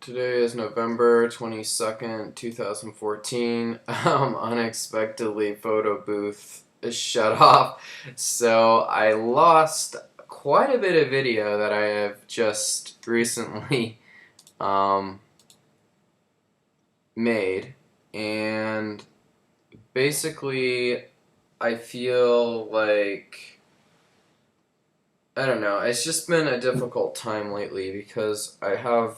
Today is November 22nd, 2014. Unexpectedly, photo booth is shut off, so I lost quite a bit of video that I have just recently um, made, and basically, I feel like I don't know. It's just been a difficult time lately because I have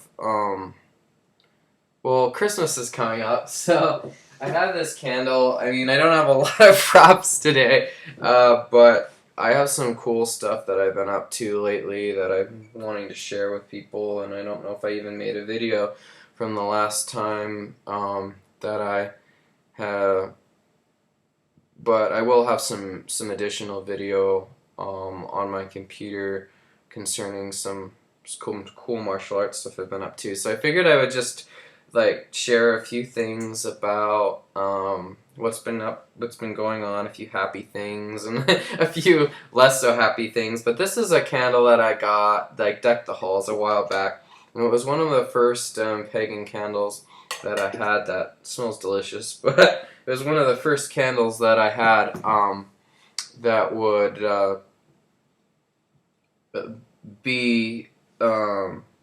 well, Christmas is coming up, so I have this candle. I mean, I don't have a lot of props today, but I have some cool stuff that I've been up to lately that I'm wanting to share with people, and I don't know if I even made a video from the last time that I have, but I will have some additional video on my computer concerning some cool martial arts stuff I've been up to. So I figured I would just like share a few things about what's been going on, a few happy things and a few less so happy things. But this is a candle that I got like decked the halls a while back, and it was one of the first pagan candles that I had that smells delicious. But it was one of the first candles that I had that would be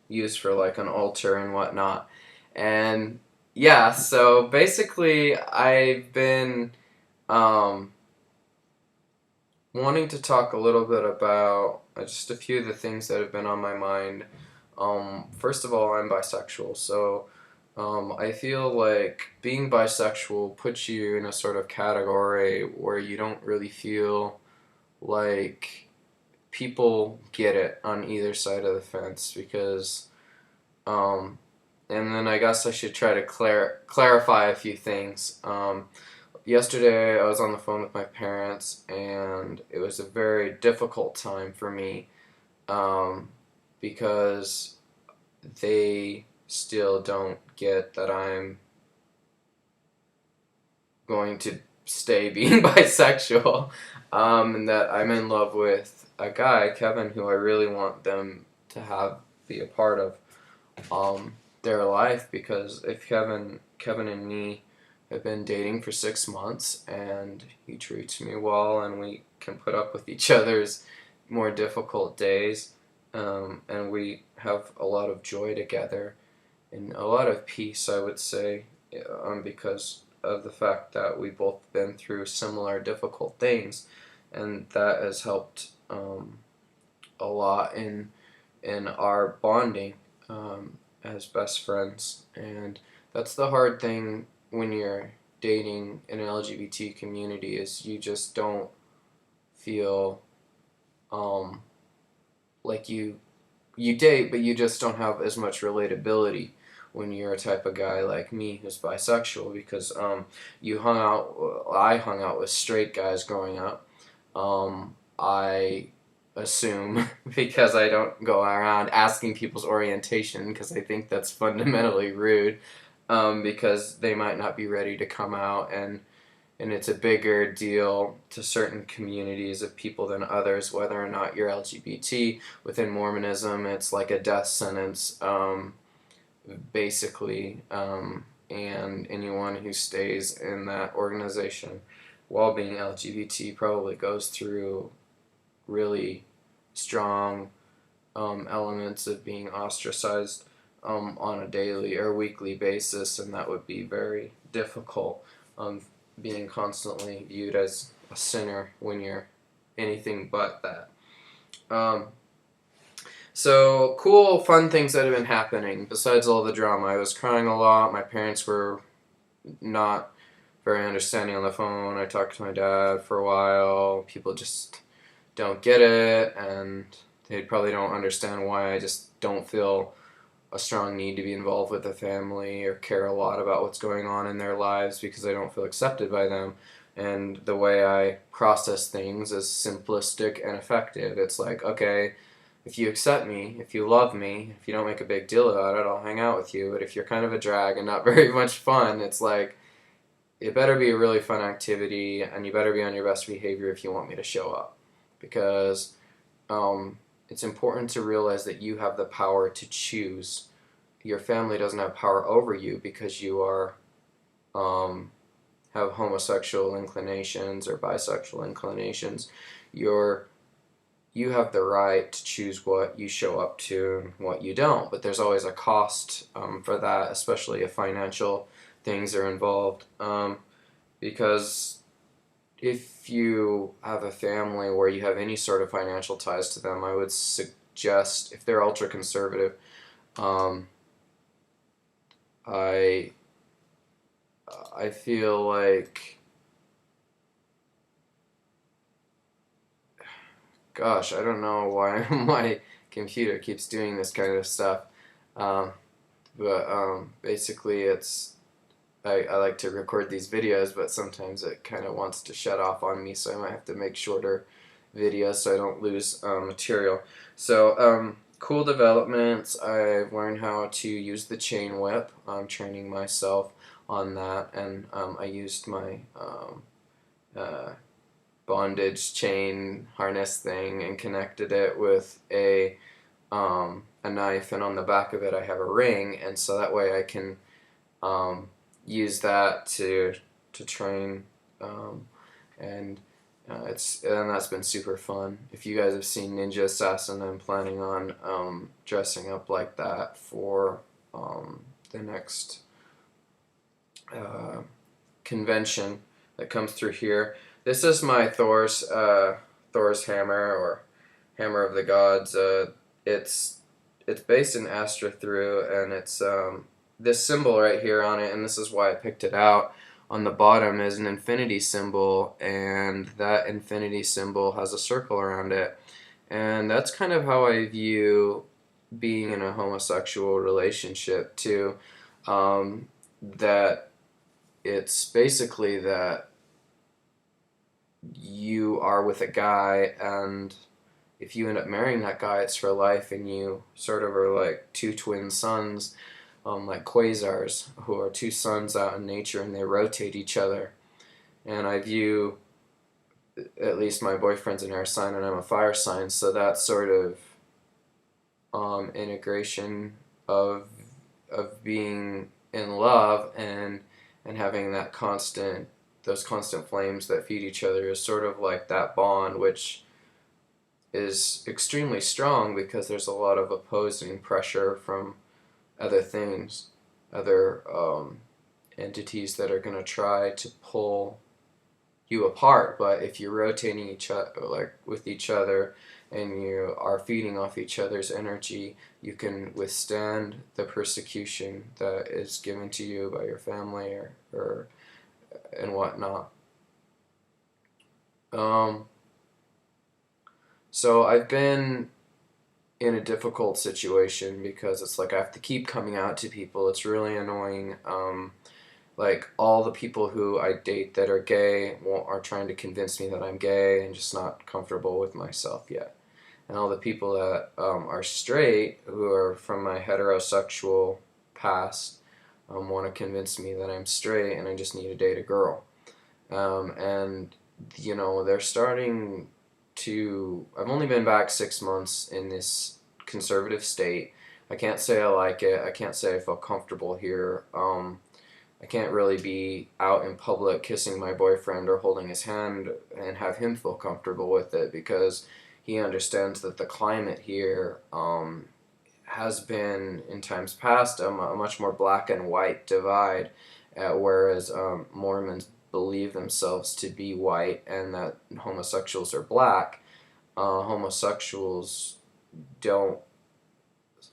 used for like an altar and whatnot. And yeah, so basically I've been um, wanting to talk a little bit about just a few of the things that have been on my mind. First of all, I'm bisexual, so I feel like being bisexual puts you in a sort of category where you don't really feel like people get it on either side of the fence because um, and then I guess I should try to clarify a few things. Yesterday I was on the phone with my parents, and it was a very difficult time for me um, because they still don't get that I'm going to stay being bisexual, and that I'm in love with a guy, Kevin, who I really want them to have be a part of their life, because if Kevin and me have been dating for 6 months and he treats me well and we can put up with each other's more difficult days, and we have a lot of joy together and a lot of peace, I would say, because of the fact that we've both been through similar difficult things, and that has helped a lot in our bonding as best friends. And that's the hard thing when you're dating in an LGBT community, is you just don't feel um, like you date, but you just don't have as much relatability when you're a type of guy like me who's bisexual, because I hung out with straight guys growing up. I assume because I don't go around asking people's orientation, because I think that's fundamentally rude, because they might not be ready to come out, and it's a bigger deal to certain communities of people than others, whether or not you're LGBT. Within Mormonism, it's like a death sentence, basically, and anyone who stays in that organization while being LGBT probably goes through really strong elements of being ostracized on a daily or weekly basis, and that would be very difficult. Being constantly viewed as a sinner when you're anything but that. Um, so, cool, fun things that have been happening besides all the drama. I was crying a lot. My parents were not very understanding on the phone. I talked to my dad for a while. People just don't get it, and they probably don't understand why I just don't feel a strong need to be involved with the family or care a lot about what's going on in their lives, because I don't feel accepted by them. And the way I process things is simplistic and effective. It's like, okay, if you accept me, if you love me, if you don't make a big deal about it, I'll hang out with you. But if you're kind of a drag and not very much fun, it's like, it better be a really fun activity, and you better be on your best behavior if you want me to show up. Because it's important to realize that you have the power to choose your family doesn't have power over you because you are have homosexual inclinations or bisexual inclinations. You're you have the right to choose what you show up to and what you don't, but there's always a cost for that, especially if financial things are involved. Because if you have a family where you have any sort of financial ties to them, I would suggest, if they're ultra conservative, um, I I feel like, gosh, I don't know why my computer keeps doing this kind of stuff. Um, but basically, I like to record these videos, but sometimes it kind of wants to shut off on me, so I might have to make shorter videos so I don't lose material. So, cool developments. I've learned how to use the chain whip. I'm training myself on that, and I used my uh, bondage chain harness thing and connected it with a knife, and on the back of it I have a ring, and so that way I can um, use that to train, um, and and that's been super fun. If you guys have seen Ninja Assassin, I'm planning on dressing up like that for the next uh, convention that comes through here. This is my Thor's hammer, or Hammer of the Gods. It's it's based in Astrathru, and it's this symbol right here on it, and this is why I picked it out. On the bottom is an infinity symbol, and that infinity symbol has a circle around it, and that's kind of how I view being in a homosexual relationship too. That it's basically that you are with a guy, and if you end up marrying that guy, it's for life, and you sort of are like two twin suns, like quasars, who are two suns out in nature, and they rotate each other. And I view, at least my boyfriend's an air sign, and I'm a fire sign, so that sort of integration of being in love and having that constant those constant flames that feed each other is sort of like that bond, which is extremely strong because there's a lot of opposing pressure from other things, other entities that are going to try to pull you apart. But if you're rotating each other, like with each other, and you are feeding off each other's energy, you can withstand the persecution that is given to you by your family or and whatnot. Um, so I've been in a difficult situation because it's like I have to keep coming out to people. It's really annoying. Like all the people who I date that are gay are trying to convince me that I'm gay and just not comfortable with myself yet. And all the people that are straight, who are from my heterosexual past, want to convince me that I'm straight and I just need to date a girl. And they're starting to. I've only been back 6 months in this conservative state. I can't say I like it. I can't say I feel comfortable here. I can't really be out in public kissing my boyfriend or holding his hand and have him feel comfortable with it because he understands that the climate here has been, in times past, a much more black and white divide, whereas Mormons believe themselves to be white and that homosexuals are black. Homosexuals don't.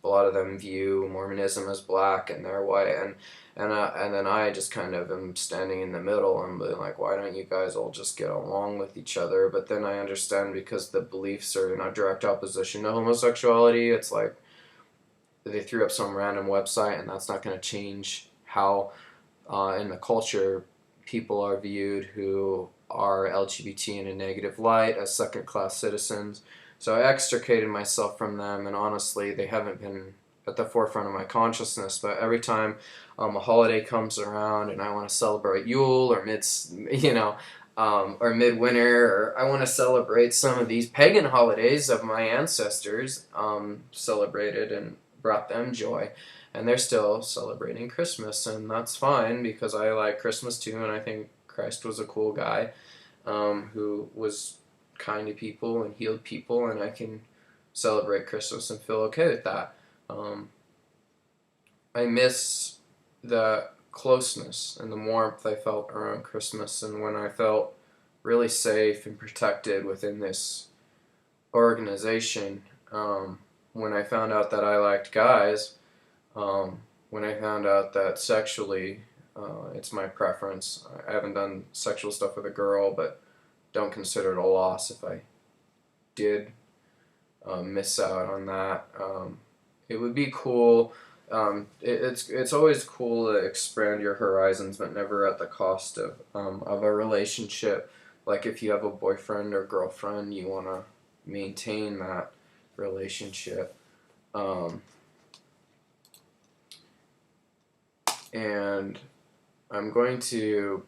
A lot of them view Mormonism as black and they're white, and then I just kind of am standing in the middle and being like, why don't you guys all just get along with each other? But then I understand because the beliefs are in a direct opposition to homosexuality. It's like they threw up some random website, and that's not going to change how in the culture people are viewed who are LGBT in a negative light as second-class citizens. So I extricated myself from them, and honestly, they haven't been at the forefront of my consciousness. But every time a holiday comes around, and I want to celebrate Yule or or midwinter, or I want to celebrate some of these pagan holidays of my ancestors celebrated, and brought them joy, and they're still celebrating Christmas, and that's fine because I like Christmas too, and I think Christ was a cool guy who was kind to people and healed people, and I can celebrate Christmas and feel okay with that. Um, I miss the closeness and the warmth I felt around Christmas, and when I felt really safe and protected within this organization. When I found out that I liked guys, when I found out that sexually it's my preference. I haven't done sexual stuff with a girl, but don't consider it a loss if I did miss out on that. It would be cool. It's always cool to expand your horizons, but never at the cost of a relationship. Like if you have a boyfriend or girlfriend, you want to maintain that relationship. Um, and I'm going to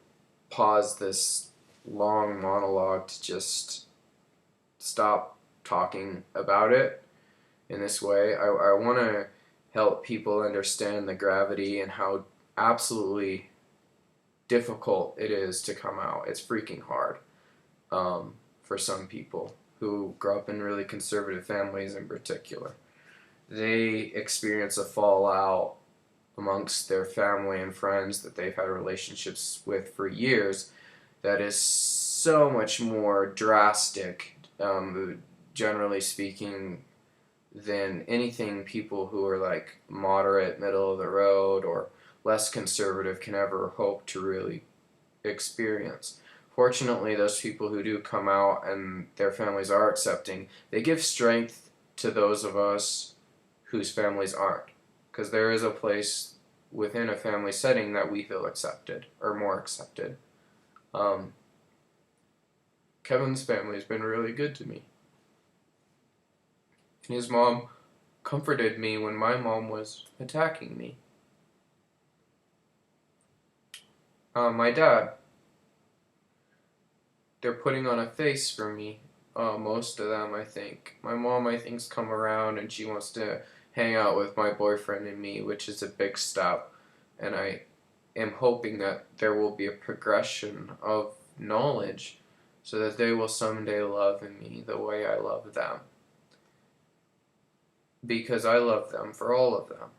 pause this long monologue to just stop talking about it in this way. I want to help people understand the gravity and how absolutely difficult it is to come out. It's freaking hard for some people who grow up in really conservative families in particular. They experience a fallout amongst their family and friends that they've had relationships with for years that is so much more drastic, generally speaking, than anything people who are like moderate, middle of the road, or less conservative can ever hope to really experience. Fortunately, those people who do come out and their families are accepting, they give strength to those of us whose families aren't. Because there is a place within a family setting that we feel accepted, or more accepted. Um, Kevin's family has been really good to me. And his mom comforted me when my mom was attacking me. My dad, they're putting on a face for me. Most of them, I think. My mom, I think, has come around and she wants to hang out with my boyfriend and me, which is a big step. And I am hoping that there will be a progression of knowledge so that they will someday love me the way I love them. Because I love them for all of them.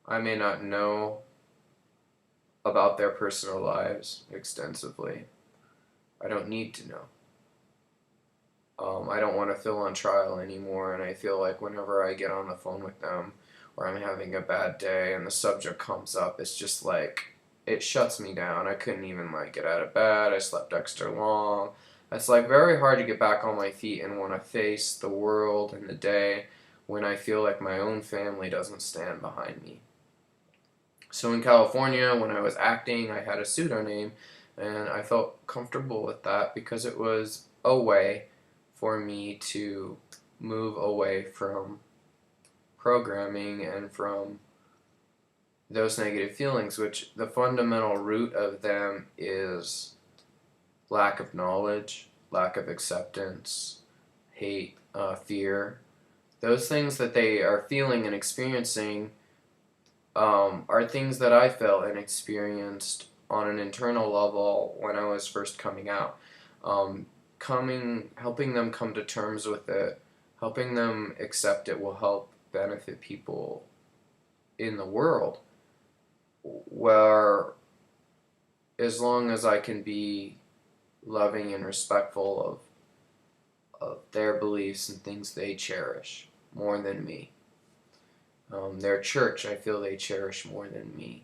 I may not know about their personal lives extensively. I don't need to know. I don't want to feel on trial anymore, and I feel like whenever I get on the phone with them or I'm having a bad day and the subject comes up, it's just like it shuts me down. I couldn't even like get out of bed. I slept extra long. It's like very hard to get back on my feet and want to face the world and the day when I feel like my own family doesn't stand behind me. So in California, when I was acting, I had a pseudonym, and I felt comfortable with that because it was a way for me to move away from programming and from those negative feelings, which the fundamental root of them is lack of knowledge, lack of acceptance, hate, fear. Those things that they are feeling and experiencing are things that I felt and experienced on an internal level when I was first coming out. Helping them come to terms with it, helping them accept it will help benefit people in the world. Where, as long as I can be loving and respectful of their beliefs and things they cherish more than me. Their church, I feel they cherish more than me.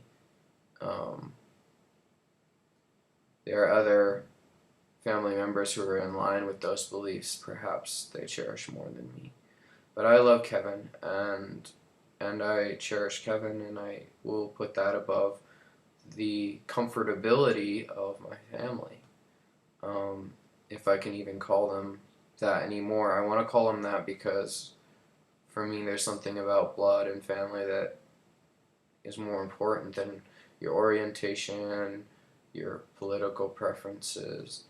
There are other family members who are in line with those beliefs. Perhaps they cherish more than me. But I love Kevin, and I cherish Kevin, and I will put that above the comfortability of my family. If I can even call them that anymore. I want to call them that because for me there's something about blood and family that is more important than your orientation, your political preferences,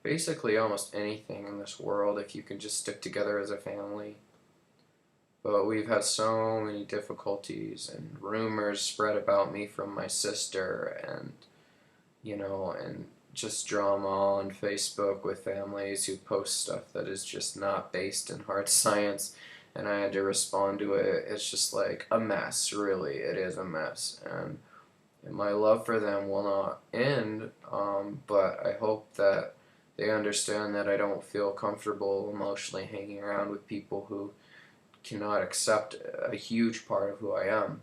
basically almost anything in this world. If you can just stick together as a family, But we've had so many difficulties and rumors spread about me from my sister, and and just drama on Facebook with families who post stuff that is just not based in hard science, and I had to respond to it. It's just like a mess, really. It is a mess, and my love for them will not end, but I hope that they understand that I don't feel comfortable emotionally hanging around with people who cannot accept a huge part of who I am.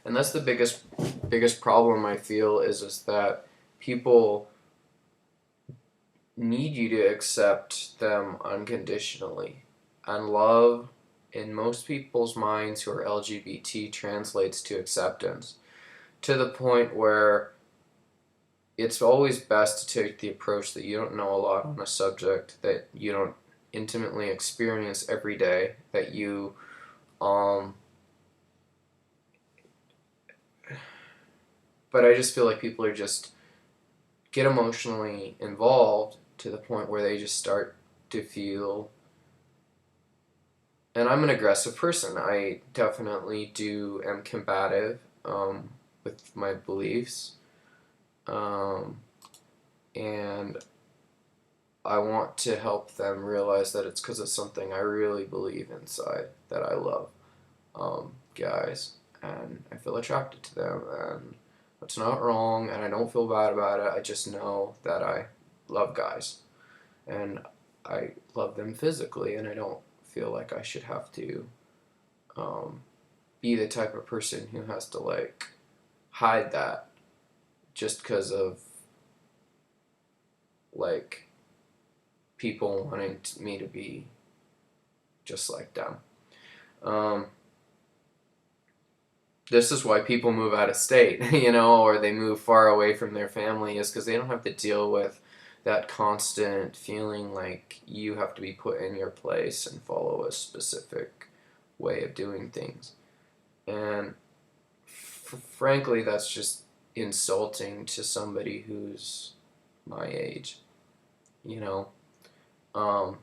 And that's the biggest problem I feel is that people need you to accept them unconditionally. And love, in most people's minds who are LGBT, translates to acceptance, to the point where it's always best to take the approach that you don't know a lot on a subject that you don't intimately experience every day, that you um but I just feel like people are just get emotionally involved to the point where they just start to feel. And I'm an aggressive person. I definitely am combative with my beliefs, um, and I want to help them realize that it's because of something I really believe inside, that I love guys, and I feel attracted to them, and it's not wrong, and I don't feel bad about it. I just know that I love guys, and I love them physically, and I don't feel like I should have to um, be the type of person who has to like hide that just because of like people wanting me to be just like them. Um, this is why people move out of state, or they move far away from their family, is because they don't have to deal with that constant feeling like you have to be put in your place and follow a specific way of doing things. And frankly, that's just insulting to somebody who's my age, you know. Um,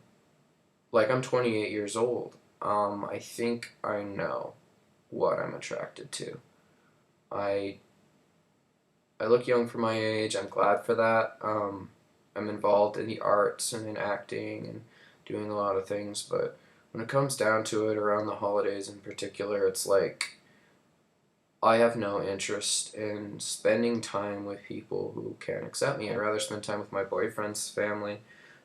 like I'm 28 years old. I think I know what I'm attracted to. I I look young for my age. I'm glad for that. I'm involved in the arts and in acting and doing a lot of things, but when it comes down to it, around the holidays in particular, it's like I have no interest in spending time with people who can't accept me. I'd rather spend time with my boyfriend's family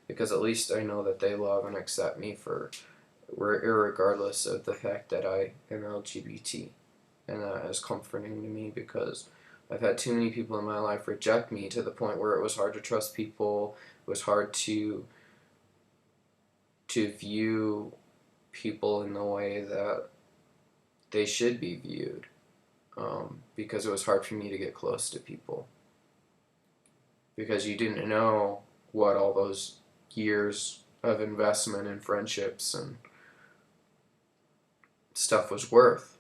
because at least I know that they love and accept me for irregardless of the fact that I am LGBT. And that is comforting to me because I've had too many people in my life reject me to the point where it was hard to trust people. It was hard to view people in the way that they should be viewed, because it was hard for me to get close to people because you didn't know what all those years of investment in friendships and stuff was worth.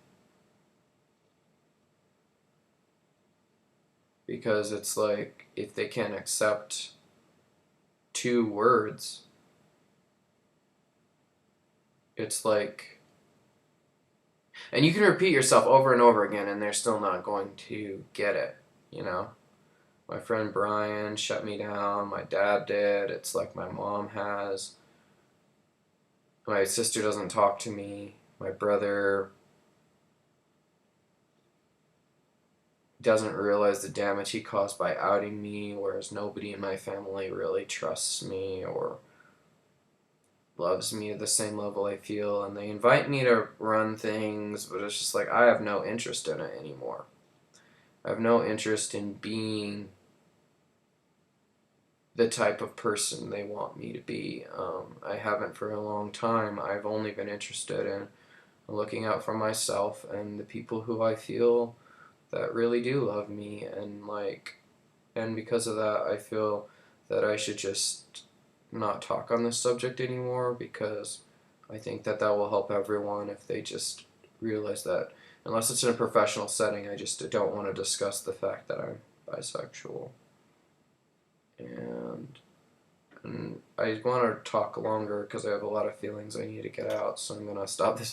Because it's like if they can't accept two words, it's like, and you can repeat yourself over and over again and they're still not going to get it, you know? My friend Brian shut me down, my dad did, it's like my mom has. My sister doesn't talk to me, my brother doesn't realize the damage he caused by outing me, whereas nobody in my family really trusts me or loves me at the same level I feel, and they invite me to run things, but it's just like I have no interest in it anymore. I have no interest in being the type of person they want me to be. I haven't for a long time. I've only been interested in looking out for myself and the people who I feel that really do love me, and because of that, I feel that I should just not talk on this subject anymore because I think that will help everyone if they just realize that unless it's in a professional setting, I just don't want to discuss the fact that I'm bisexual. And And I want to talk longer because I have a lot of feelings I need to get out, so I'm going to stop this video.